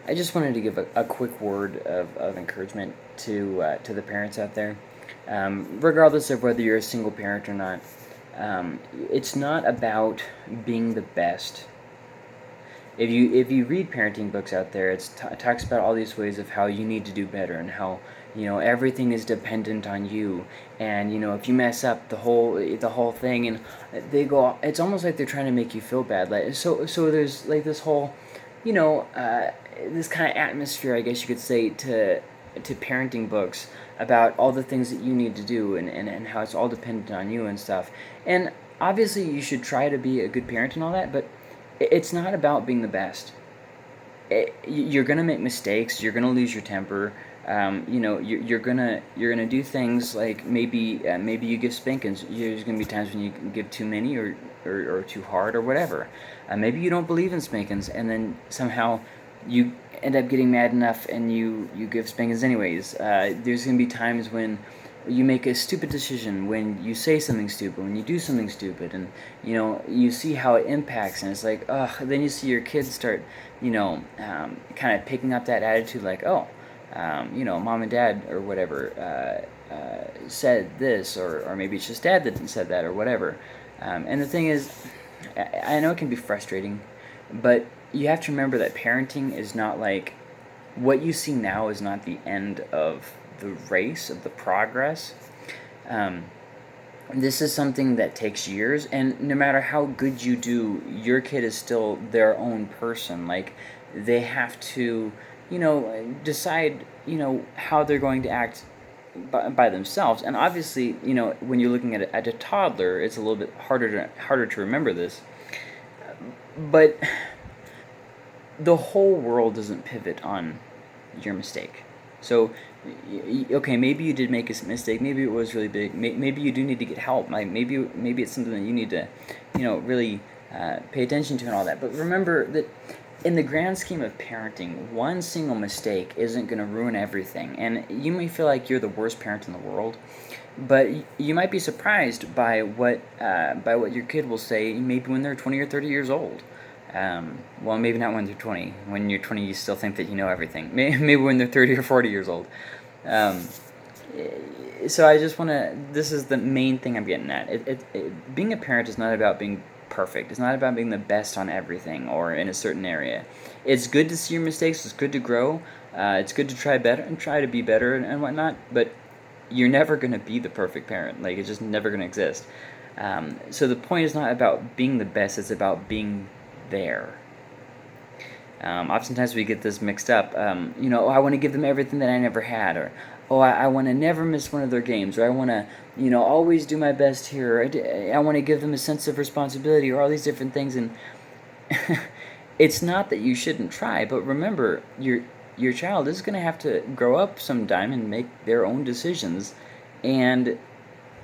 I just wanted to give a quick word of encouragement to the parents out there. Regardless of whether you're a single parent or not, it's not about being the best. If you read parenting books out there, it talks about all these ways of how you need to do better and how everything is dependent on you, and if you mess up the whole thing, and they go, it's almost like they're trying to make you feel bad, like so there's like this whole you know this kind of atmosphere, I guess you could say, to parenting books about all the things that you need to do, and how it's all dependent on you and stuff. And obviously you should try to be a good parent and all that, but it's not about being the best. You're gonna make mistakes. You're gonna lose your temper. You're gonna do things like maybe you give spankings. There's gonna be times when you give too many, or too hard, or whatever. Maybe you don't believe in spankings, and then somehow you end up getting mad enough and you give spankings anyways. There's gonna be times when you make a stupid decision, when you say something stupid, when you do something stupid, and you see how it impacts, and it's like, ugh. Then you see your kids start, kind of picking up that attitude, like, oh, mom and dad or whatever said this, or maybe it's just dad that said that, or whatever. And the thing is, I know it can be frustrating, but you have to remember that parenting is not like, what you see now is not the end of the race, of the progress. Um, this is something that takes years, and no matter how good you do, your kid is still their own person. Like, they have to, decide, how they're going to act by themselves. And obviously, when you're looking at a toddler, it's a little bit harder to remember this. But the whole world doesn't pivot on your mistake. So, okay, maybe you did make a mistake. Maybe it was really big. Maybe you do need to get help. Like, maybe it's something that you need to, really pay attention to and all that. But remember that in the grand scheme of parenting, one single mistake isn't going to ruin everything. And you may feel like you're the worst parent in the world, but you might be surprised by what your kid will say, maybe when they're 20 or 30 years old. Well, maybe not when they're 20. When you're 20, you still think that you know everything. Maybe when they're 30 or 40 years old. Um, so I just want to. This is the main thing I'm getting at. Being a parent is not about being perfect. It's not about being the best on everything or in a certain area. It's good to see your mistakes. It's good to grow. It's good to try better and try to be better, and whatnot. But you're never going to be the perfect parent. Like, it's just never going to exist. So the point is not about being the best. It's about being there. Oftentimes we get this mixed up. Oh, I want to give them everything that I never had, or oh, I want to never miss one of their games, or I want to, always do my best here. I want to give them a sense of responsibility, or all these different things. And it's not that you shouldn't try, but remember, your child is going to have to grow up sometime and make their own decisions. And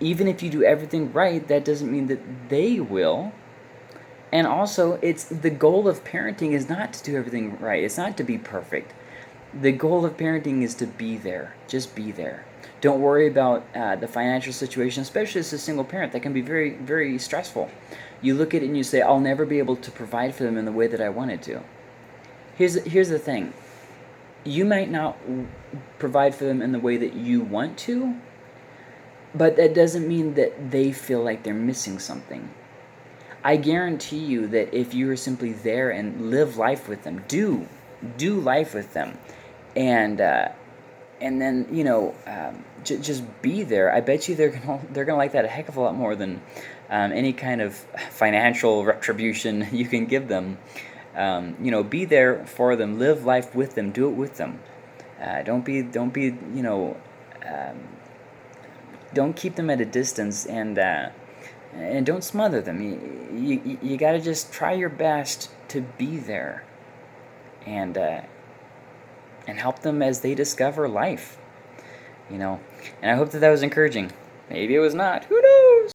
even if you do everything right, that doesn't mean that they will. And also, it's the goal of parenting is not to do everything right. It's not to be perfect. The goal of parenting is to be there. Just be there. Don't worry about the financial situation, especially as a single parent. That can be very, very stressful. You look at it and you say, I'll never be able to provide for them in the way that I wanted to. Here's the thing. You might not provide for them in the way that you want to, but that doesn't mean that they feel like they're missing something. I guarantee you that if you are simply there and live life with them, do life with them, and then just be there. I bet you they're gonna like that a heck of a lot more than any kind of financial retribution you can give them. Be there for them, live life with them, do it with them. Don't be don't keep them at a distance, and don't smother them. You got to just try your best to be there, and help them as they discover life. And I hope that was encouraging. Maybe it was not.